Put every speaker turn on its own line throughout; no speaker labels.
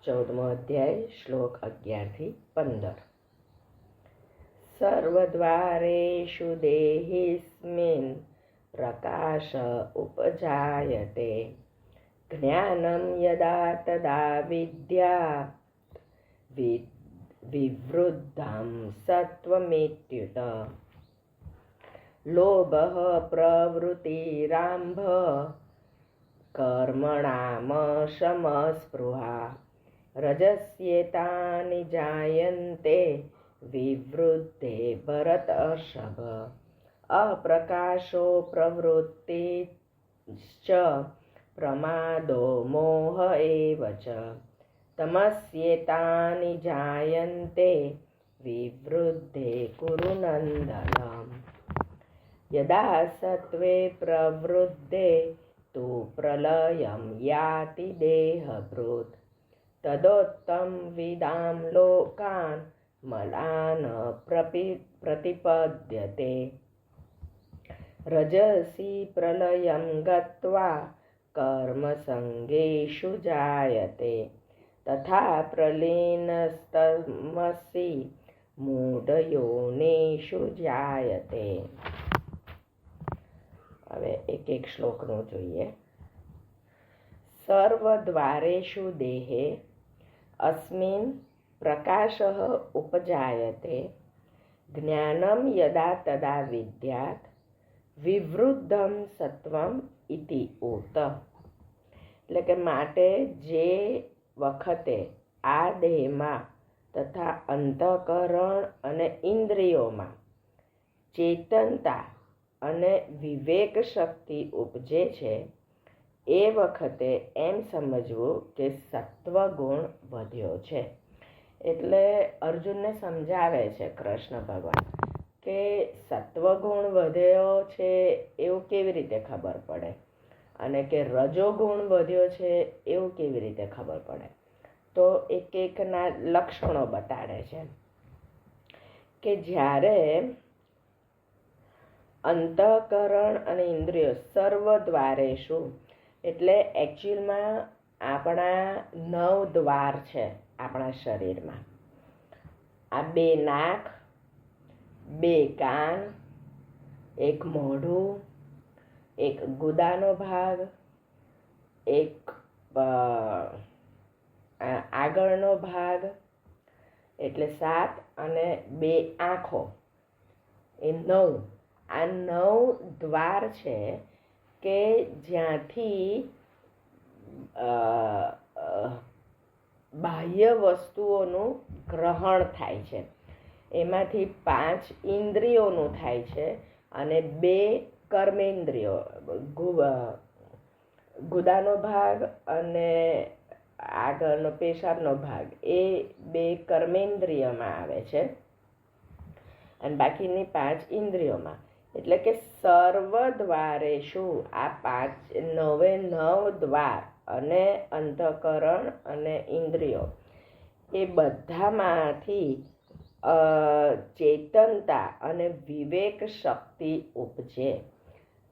14મો અધ્યાય શ્લોક 11-15 સર્વદ્વારેષુ દેહિસ્મિન પ્રકાશ ઉપજાયતે જ્ઞાનમ યદા તદા વિદ્યા વિવૃદ્ધમ સત્વમેત્યુત લોભઃ પ્રવૃત્તિરારંભ કર્મણામશમસ્પૃહા રજસ્યેતાનિ જાયન્તે વિવૃદ્ધે ભરતર્ષભ અપ્રકાશો પ્રવૃત્તિશ્ચ પ્રમાદો મોહ એવ ચ તમસ્યેતાનિ જાયન્તે વિવૃદ્ધે કુરુ નંદનમ યદા સત્વે પ્રવૃદ્ધે તુ પ્રલયં યાતિ દેહભૃત તદોત્તમ વિદામ લોકાન મલાન પ્રતિપદ્યતે રજસી પ્રલયં ગત્વા કર્મસંગેષુ જાયતે તથા પ્રલીનસ્તમસી મૂઢયોનિષુ જાયતે. હવે એક શ્લોકનું જોઈએ. સર્વદ્વારેષુ દેહે અસ્મિન પ્રકાશઃ ઉપજાયતે જ્ઞાનમ યદા તદા વિદ્યાત વિવૃદ્ધમ સત્વમ ઇતિ ઉત. એટલે કે માટે જે વખતે આ દેહમાં તથા અંતઃકરણ અને ઇન્દ્રિયોમાં ચેતનતા અને વિવેક શક્તિ ઉપજે છે એ વખતે એમ સમજવું કે સત્વગુણ વધ્યો છે. એટલે અર્જુનને સમજાવે છે કૃષ્ણ ભગવાન કે સત્વગુણ વધ્યો છે એવું કેવી રીતે ખબર પડે અને કે રજોગુણ વધ્યો છે એવું કેવી રીતે ખબર પડે. તો એકના લક્ષણો બતાડે છે કે જ્યારે અંતઃકરણ અને ઇન્દ્રિયો સર્વ દ્વારેષુ એટલે એકચ્યુઅલમાં આપણા 9 દ્વાર છે આપણા શરીરમાં. આ 2 નાક, 2 કાન, 1 મોઢું, 1 ગુદાનો ભાગ, 1 આગળનો ભાગ એટલે 7 અને 2 આંખો એ 9. આ 9 દ્વાર છે કે જ્યાંથી બાહ્ય વસ્તુઓનું ગ્રહણ થાય છે. એમાંથી 5 ઇન્દ્રિયોનું થાય છે અને 2 કર્મેન્દ્રિયો, ગુદાનો ભાગ અને આગળનો પેશાબનો ભાગ એ 2 કર્મેન્દ્રિયમાં આવે છે અને બાકીની 5 ઇન્દ્રિયોમાં. એટલે કે સર્વ દ્વારેષુ આ 9 દ્વાર અને અંતઃકરણ અને ઇન્દ્રિયો એ બધામાંથી ચેતનતા અને વિવેક શક્તિ ઉપજે.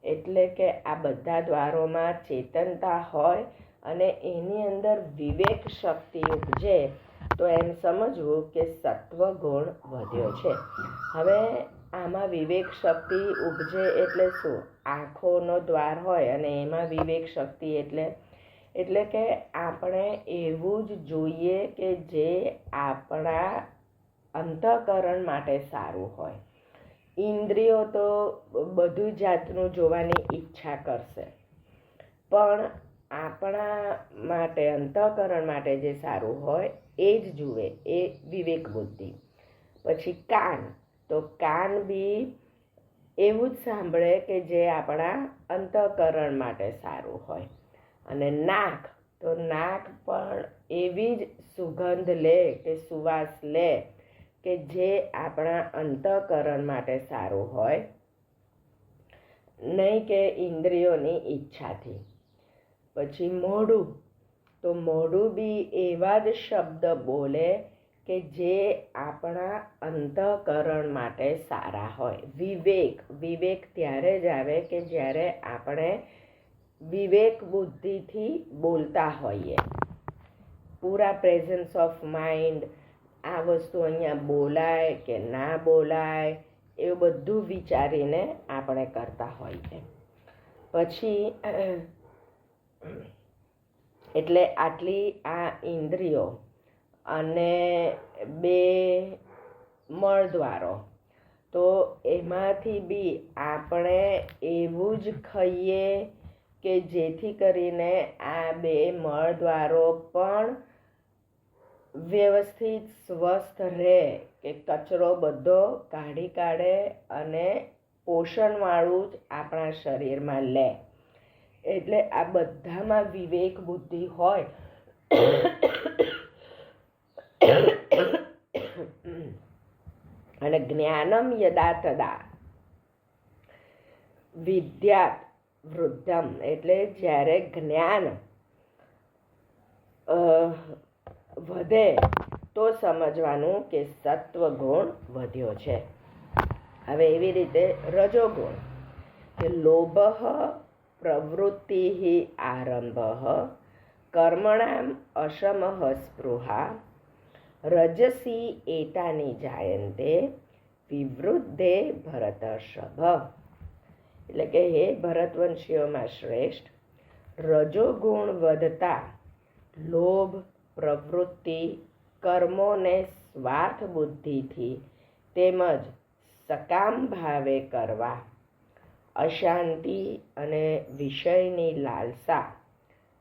એટલે કે આ બધા દ્વારોમાં ચેતનતા હોય અને એની અંદર વિવેક શક્તિ ઉપજે તો એમ સમજવું કે સત્વગુણ વધ્યો છે. હવે આમાં વિવેક શક્તિ ઉપજે એટલે શું? આંખોનો દ્વાર હોય અને એમાં વિવેક શક્તિ એટલે કે આપણે એવું જ જોઈએ કે જે આપણા અંતઃકરણ માટે સારું હોય. ઇન્દ્રિયો તો બધું જાતનું જોવાની ઈચ્છા કરશે, પણ આપણા માટે અંતઃકરણ માટે જે સારું હોય એ જ જુએ, એ વિવેક બુદ્ધિ. પછી કાન, તો કાન બી એવું જ સાંભળે કે જે આપણા અંતઃકરણ માટે સારું હોય. અને નાક, તો નાક પણ એવી જ સુગંધ લે કે સુવાસ લે કે જે આપણા અંતઃકરણ માટે સારું હોય, નહીં કે ઇન્દ્રિયોની ઈચ્છાથી. પછી મોઢું, તો મોઢું બી એવા જ શબ્દ બોલે કે જે આપણા અંતઃકરણ માટે સારા હોય. વિવેક ત્યારે જ આવે કે જ્યારે આપણે વિવેક બુદ્ધિથી બોલતા હોઈએ. પૂરા પ્રેઝન્સ ઓફ માઇન્ડ, આ વસ્તુ અહીંયા બોલાય કે ના બોલાય એવું બધું વિચારીને આપણે કરતા હોઈએ. પછી એટલે આટલી આ ઇન્દ્રિયો અને 2 મળદ્વારો, તો એમાંથી બી આપણે એવું જ ખાઈએ કે જેથી કરીને આ 2 મળદ્વારો પણ વ્યવસ્થિત સ્વસ્થ રહે, કે કચરો બધો કાઢી કાઢે અને પોષણવાળું જ આપણા શરીરમાં લે. એટલે આ બધામાં વિવેક બુદ્ધિ હોય અને જ્ઞાનમ યદા તદા વિદ્યાત વૃદ્ધમ, એટલે જ્યારે જ્ઞાન વધે તો સમજવાનું કે સત્વગુણ વધ્યો છે. હવે એવી રીતે રજોગુણ, કે લોભ પ્રવૃત્તિ આરંભ કર્મણામ અશમઃ સ્પૃહા રજસી એતાની જાયન્તે વિવૃદ્ધે ભરતર્ષભ. એટલે કે હે ભરતવંશીઓમાં શ્રેષ્ઠ, રજોગુણ વધતા લોભ પ્રવૃત્તિ કર્મોને સ્વાર્થ બુદ્ધિથી તેમજ સકામ ભાવે કરવા, અશાંતિ અને વિષયની લાલસા,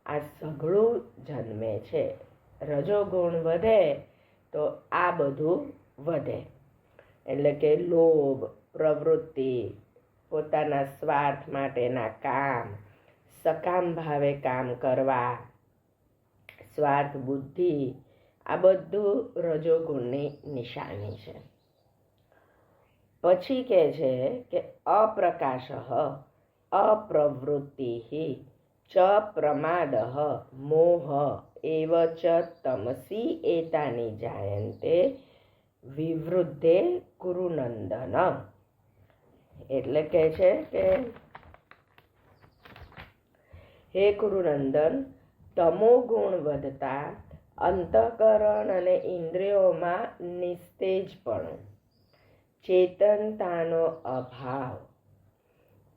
આ સઘળું જન્મે છે. રજોગુણ વધે તો આ બધું વધે. એટલે કે લોભ પ્રવૃત્તિ, પોતાના સ્વાર્થ માટેના કામ, સકામ ભાવે કામ કરવા, સ્વાર્થ બુદ્ધિ, આ બધું રજોગુણની નિશાની છે. પછી કહે છે કે અપ્રકાશ અપ્રવૃત્તિ ચ પ્રમાદ મોહ એવ ચ તમસી એતાની જાયન્તે વિવૃદ્ધે કુરુનંદન. એટલે કહે છે કે હે કુરુનંદન, તમો ગુણ વધતા અંતઃકરણ અને ઇન્દ્રિયોમાં નિસ્તેજપણું, ચેતનતાનો અભાવ,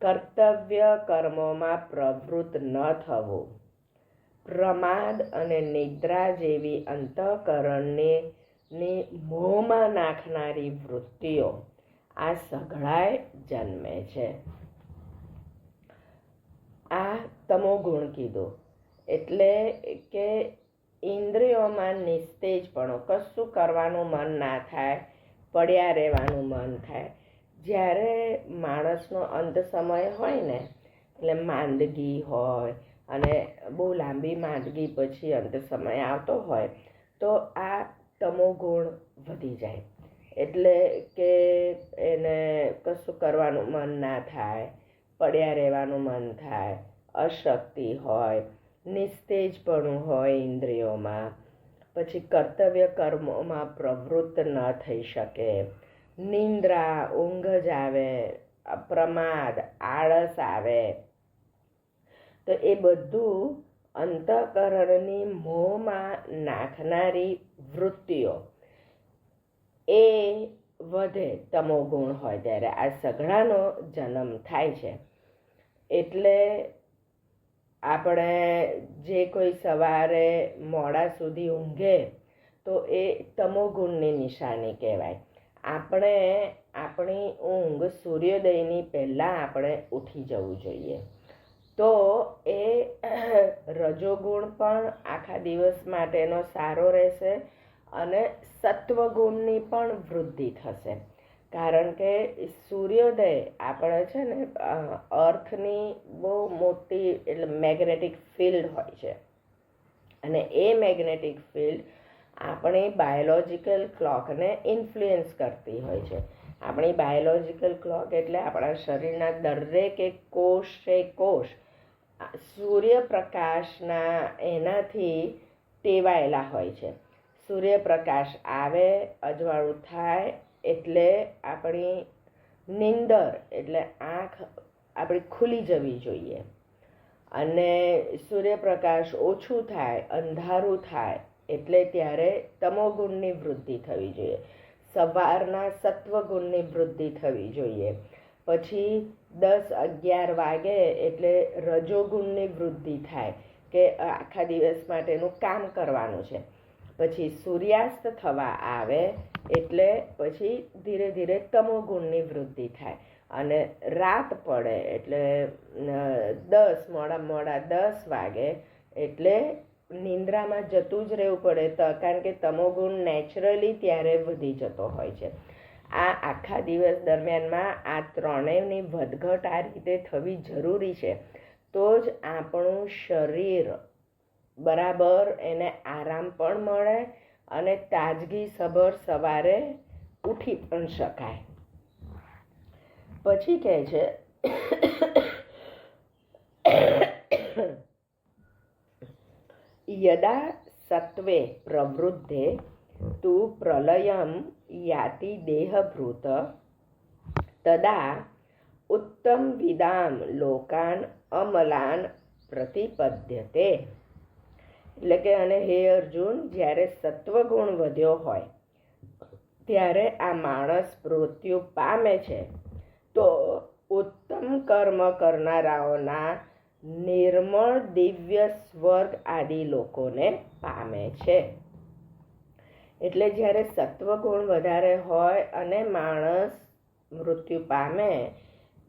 કર્તવ્ય કર્મોમાં પ્રવૃત્ત ન થવું, પ્રમાદ અને નિદ્રા જેવી અંતઃકરણની મોહમાં નાખનારી વૃત્તિઓ, આ સઘળાય જન્મે છે. આ તમોગુણ કીધું. એટલે કે ઇન્દ્રિયોમાં નિસ્તેજપણો, કશું કરવાનું મન ના થાય, પડ્યા રહેવાનું મન થાય. જ્યારે માણસનો અંત સમય હોય ને, એટલે માંદગી હોય અને બહુ લાંબી માંદગી પછી અંત સમય આવતો હોય, તો આ તમોગુણ વધી જાય. એટલે કે એને કશું કરવાનું મન ના થાય, પડ્યા રહેવાનું મન થાય, અશક્તિ હોય, નિસ્તેજપણું હોય ઇન્દ્રિયોમાં, પછી કર્તવ્ય કર્મોમાં પ્રવૃત્ત ન થઈ શકે, નિંદ્રા ઊંઘ જ આવે, પ્રમાદ આળસ આવે. તો એ બધું અંતઃકરણની મોહમાં નાખનારી વૃત્તિઓ એ વધે તમોગુણ હોય ત્યારે. આ સઘળાનો જન્મ થાય છે. એટલે આપણે જે કોઈ સવારે મોડા સુધી ઊંઘે તો એ તમોગુણની નિશાની કહેવાય. આપણે આપણી ઊંઘ સૂર્યોદયની પહેલાં આપણે ઉઠી જવું જોઈએ. તો એ રજોગુણ પણ આખા દિવસ માટેનો સારો રહેશે અને સત્વગુણની પણ વૃદ્ધિ થશે. કારણ કે સૂર્યોદય આપણે છે ને અર્થની બહુ મોટી એટલે મેગ્નેટિક ફિલ્ડ હોય છે, અને એ મેગ્નેટિક ફિલ્ડ આપણી બાયોલોજિકલ ક્લોકને ઇન્ફ્લુઅન્સ કરતી હોય છે. આપણી બાયોલોજિકલ ક્લોક એટલે આપણા શરીરના દરેકે કોષ સૂર્યપ્રકાશના એનાથી ટેવાયેલા હોય છે. સૂર્યપ્રકાશ આવે, અજવાળું થાય એટલે આપણી નીંદર એટલે આંખ આપણી ખુલી જવી જોઈએ, અને સૂર્યપ્રકાશ ઓછું થાય, અંધારું થાય એટલે ત્યારે તમોગુણની વૃદ્ધિ થવી જોઈએ. સવારના સત્વગુણની વૃદ્ધિ થવી જોઈએ. પછી 10-11 વાગે એટલે રજોગુણની વૃદ્ધિ થાય કે આખા દિવસ માટેનું કામ કરવાનું છે. પછી સૂર્યાસ્ત થવા આવે એટલે પછી ધીરે ધીરે તમોગુણની વૃદ્ધિ થાય અને રાત પડે એટલે 10 વાગે એટલે નિંદ્રામાં જતું જ રહેવું પડે કારણ કે તમોગુણ નેચરલી ત્યારે વધી જતો હોય છે. આ આખા દિવસ દરમિયાનમાં આ ત્રણેયની વધઘટ આ રીતે થવી જરૂરી છે. તો જ આપણું શરીર બરાબર એને આરામ પણ મળે અને તાજગી સભર સવારે ઉઠી પણ શકાય. પછી કહે છે યદા સત્વે પ્રવૃદ્ધે તુ પ્રલયમ યાતિ દેહભૃત તદા ઉત્તમ વિદામ લોકાન અમલાન પ્રતિપદ્યતે. એટલે કે અને હે અર્જુન, જ્યારે સત્વગુણ વધ્યો હોય ત્યારે આ માણસ મૃત્યુ પામે છે તો ઉત્તમ કર્મ કરનારાઓના નિર્મળ દિવ્ય સ્વર્ગ આદિ લોકોને પામે છે. એટલે જ્યારે સત્વગુણ વધારે હોય અને માણસ મૃત્યુ પામે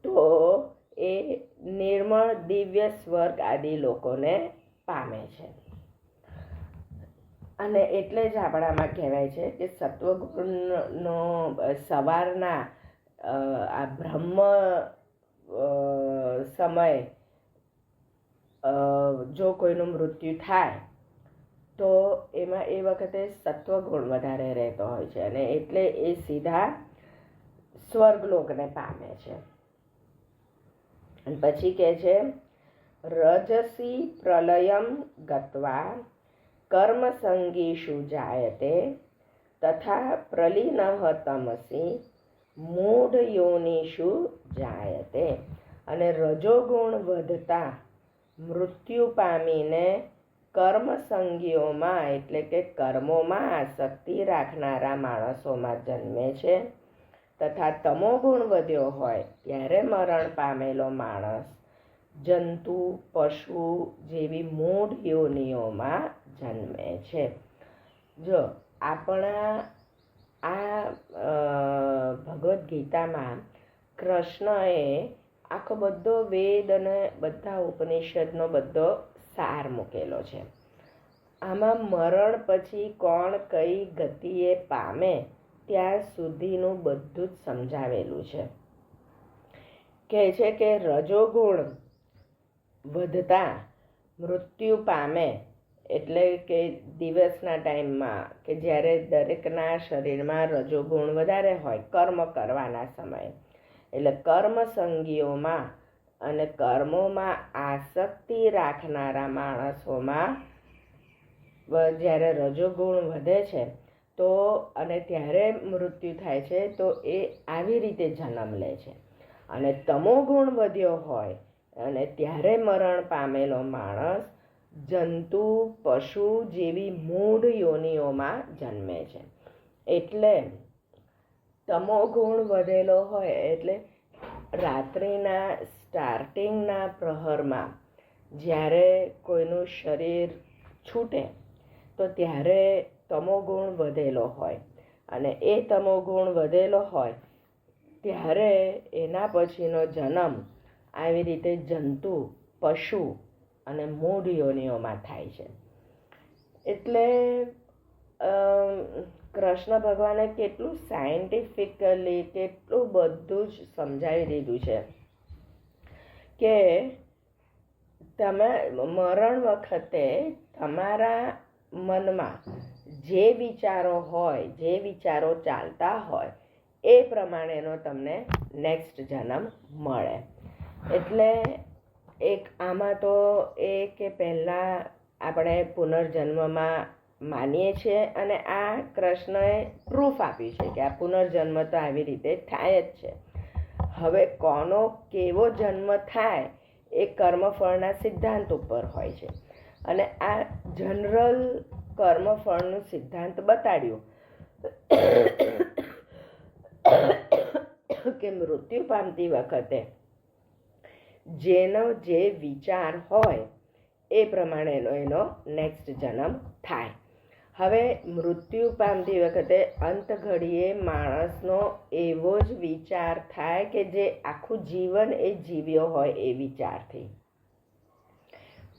તો એ નિર્મળ દિવ્ય સ્વર્ગ આદિ લોકોને પામે છે. અને એટલે જ આપણામાં કહેવાય છે કે સત્વગુણનો સવારના આ બ્રહ્મ સમય જો કોઈનું મૃત્યુ થાય તો એમાં એ વખતે સત્વગુણ વધારે રહેતો હોય છે અને એટલે એ સીધા સ્વર્ગલોકને પામે છે. અને પછી કહે છે રજસી પ્રલયમ ગત્વા કર્મસંગીષુ જાયતે તથા પ્રલીનઃ તમસી મૂઢ યોનિષુ જાયતે. અને રજોગુણ વધતા મૃત્યુ પામીને કર્મસંગીઓમાં એટલે કે કર્મોમાં આસક્તિ રાખનારા માણસોમાં જન્મે છે. તથા તમોગુણ વધ્યો હોય ત્યારે મરણ પામેલો માણસ જંતુ પશુ જેવી મૂઢ યોનિઓમાં જન્મે છે. જો આપણા આ ભગવદ્ ગીતામાં કૃષ્ણએ આખો બધો વેદ અને બધા ઉપનિષદનો બધો સાર મૂકેલો છે. આમાં મરણ પછી કોણ કઈ ગતિએ પામે ત્યાં સુધીનું બધું જ સમજાવેલું છે. કહે છે કે રજોગુણ વધતા મૃત્યુ પામે એટલે કે દિવસના ટાઈમમાં કે જ્યારે દરેકના શરીરમાં રજોગુણ વધારે હોય કર્મ કરવાના સમયે એટલે કર્મ સંગીઓમાં અને કર્મોમાં આસક્તિ રાખનારા માણસોમાં જ્યારે રજોગુણ વધે છે તો અને ત્યારે મૃત્યુ થાય છે તો એ આવી રીતે જન્મ લે છે. અને તમોગુણ વધ્યો હોય અને ત્યારે મરણ પામેલો માણસ જંતુ પશુ જેવી મૂઢ યોનિઓમાં જન્મે છે. એટલે તમોગુણ વધેલો હોય એટલે રાત્રિના સ્ટાર્ટિંગના પ્રહરમાં જ્યારે કોઈનું શરીર છૂટે તો ત્યારે તમોગુણ વધેલો હોય અને એ તમોગુણ વધેલો હોય ત્યારે એના પછીનો જન્મ આવી રીતે જંતુ પશુ અને મૂઢ યોનિઓમાં થાય છે. એટલે કૃષ્ણ ભગવાને કેટલું સાયન્ટિફિકલી કેટલું બધું જ સમજાવી દીધું છે કે તમે મરણ વખતે તમારા મનમાં જે વિચારો હોય જે વિચારો ચાલતા હોય એ પ્રમાણેનો તમને નેક્સ્ટ જન્મ મળે. એટલે એક આમાં તો એ કે પહેલાં આપણે પુનર્જન્મમાં માનીએ છીએ અને આ કૃષ્ણએ પ્રૂફ આપ્યું છે કે આ પુનર્જન્મ તો આવી રીતે થાય જ છે. હવે કોનો કેવો જન્મ થાય એ કર્મફળના સિદ્ધાંત ઉપર હોય છે અને આ જનરલ કર્મફળનું સિદ્ધાંત બતાડ્યું કે મૃત્યુ પામતી વખતે જેનો જે વિચાર હોય એ પ્રમાણેનો એનો નેક્સ્ટ જન્મ થાય. હવે મૃત્યુ પામતી વખતે અંત ઘડીએ માણસનો એવો જ વિચાર થાય કે જે આખું જીવન એ જીવ્યો હોય એ વિચારથી,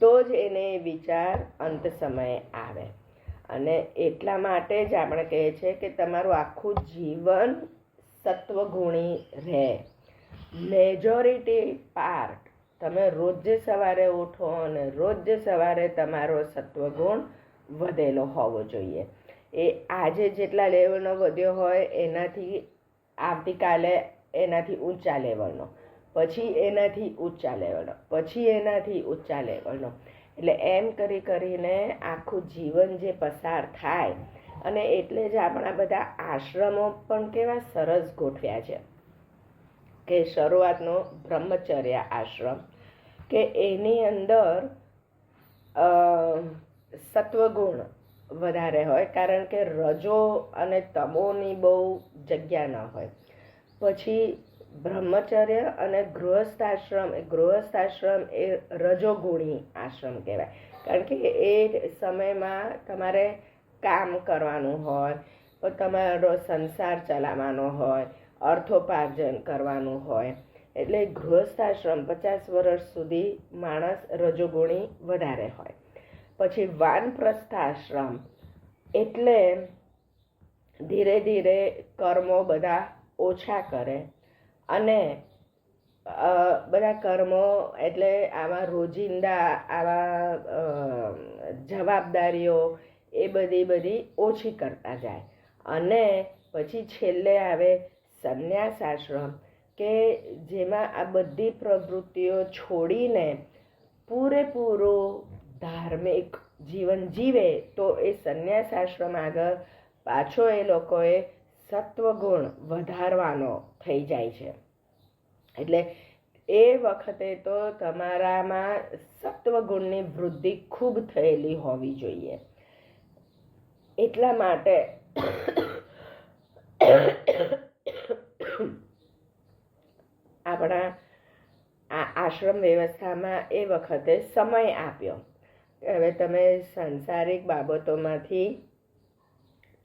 તો જ એને એ વિચાર અંત સમયે આવે. અને એટલા માટે જ આપણે કહીએ છીએ કે તમારું આખું જીવન સત્વગુણી રહે. મેજોરિટી પાર્ટ તમે રોજ સવારે ઉઠો અને રોજ સવારે તમારો સત્વગુણ વધેલો હોવો જોઈએ. એ આજે જેટલા લેવલનો વધ્યો હોય એનાથી આવતીકાલે એનાથી ઊંચા લેવલનો, પછી એનાથી ઊંચા લેવલનો, પછી એનાથી ઊંચા લેવલનો. એટલે એમ કરી કરીને આખું જીવન જે પસાર થાય. અને એટલે જ આપણા બધા આશ્રમો પણ કેવા સરસ ગોઠવ્યા છે કે શરૂઆતનો બ્રહ્મચર્ય આશ્રમ, કે એની અંદર સત્વગુણ વધારે હોય, કારણ કે રજો અને તમોની બહુ જગ્યા ન હોય. પછી બ્રહ્મચર્ય અને ગૃહસ્થાશ્રમ એ રજોગુણી આશ્રમ કહેવાય, કારણ કે એ સમયમાં તમારે કામ કરવાનું હોય, તમારો સંસાર ચલાવવાનો હોય, અર્થોપાર્જન કરવાનું હોય. એટલે ગૃહસ્થાશ્રમ 50 વર્ષ સુધી માણસ રજોગુણી વધારે હોય. પછી વાનપ્રસ્થાશ્રમ એટલે ધીરે ધીરે કર્મો બધા ઓછા કરે, અને બધા કર્મો એટલે આવા રોજિંદા આવા જવાબદારીઓ એ બધી ઓછી કરતા જાય. અને પછી છેલ્લે આવે સંન્યાસ આશ્રમ, કે જેમાં આ બધી પ્રવૃત્તિઓ છોડીને પૂરેપૂરું ધાર્મિક જીવન જીવે. તો એ સંન્યાસ આશ્રમ આગળ પાછો એ લોકોએ સત્વગુણ વધારવાનો થઈ જાય છે. એટલે એ વખતે તો તમારામાં સત્વગુણની વૃદ્ધિ ખૂબ થયેલી હોવી જોઈએ. એટલા માટે આપણા આ આશ્રમ વ્યવસ્થામાં એ વખતે સમય આપ્યો. હવે તમે સાંસારિક બાબતોમાંથી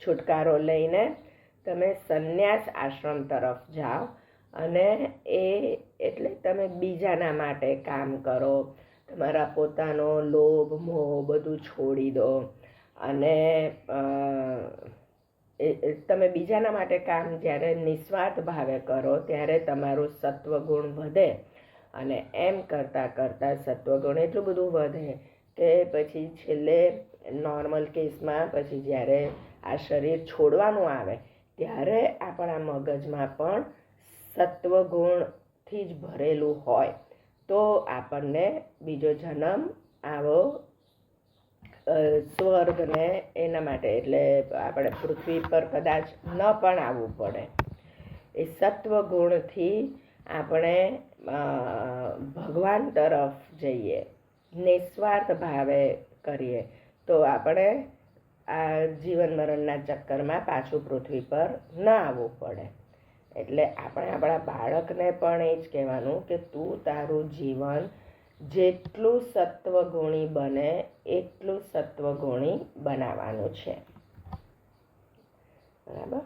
છુટકારો લઈને તમે સંન્યાસ આશ્રમ તરફ જાઓ. અને એ એટલે તમે બીજાના માટે કામ કરો, તમારા પોતાનો લોભ મોહ બધું છોડી દો. અને તમે બીજાના માટે કામ જ્યારે નિસ્વાર્થ ભાવે કરો ત્યારે તમારું સત્વગુણ વધે. અને એમ કરતાં કરતાં સત્વગુણ એટલું બધું વધે કે પછી છેલ્લે નોર્મલ કેસમાં પછી જ્યારે આ શરીર છોડવાનું આવે ત્યારે આપણા મગજમાં પણ સત્વગુણથી જ ભરેલું હોય. તો આપણને બીજો જન્મ આવો સ્વર્ગને એના માટે, એટલે આપણે પૃથ્વી પર કદાચ ન પણ આવવું પડે. એ સત્વગુણથી આપણે ભગવાન તરફ જઈએ, નિસ્વાર્થ ભાવે કરીએ, તો આપણે આ જીવન મરણના ચક્કરમાં પાછું પૃથ્વી પર ન આવવું પડે. એટલે આપણે આપણા બાળકને પણ એ જ કહેવાનું કે તું તારું જીવન જેટલું સત્વગુણી બને એટલું સત્વગુણી બનાવવાનું છે. બરાબર.